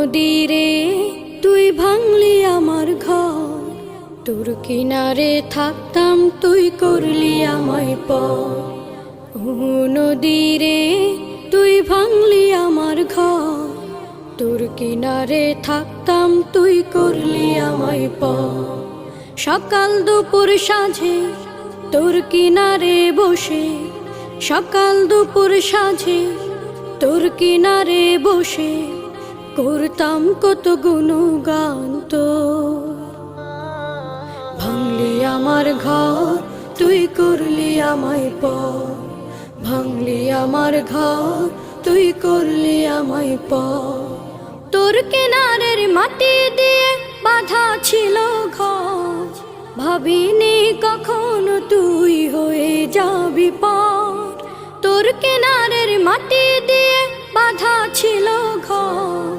নদীরে তুই ভাঙলি আমার ঘর, তোর কিনারে থাকতাম তুই করলি আমায় পর। ও নদীরে তুই ভাঙলি আমার ঘর, তোর কিনারে থাকতাম তুই করলি আমায় পর। সকাল দুপুর সাঁঝে তোর কিনারে বসে, সকাল দুপুর সাঁঝে তোর কিনারে বসে করতাম কত গুণগান তোর। ভাঙলি আমার ঘর তুই করলি আমায় পর, ভাঙলি আমার ঘর তুই করলি আমায় পর। তোর কিনারের মাটি দিয়ে বাঁধা ছিল ঘর, ভাবিনি কখনো তুই হয়ে যাবি পার। তোর কিনারের মাটি দিয়ে বাঁধা ছিল ঘর,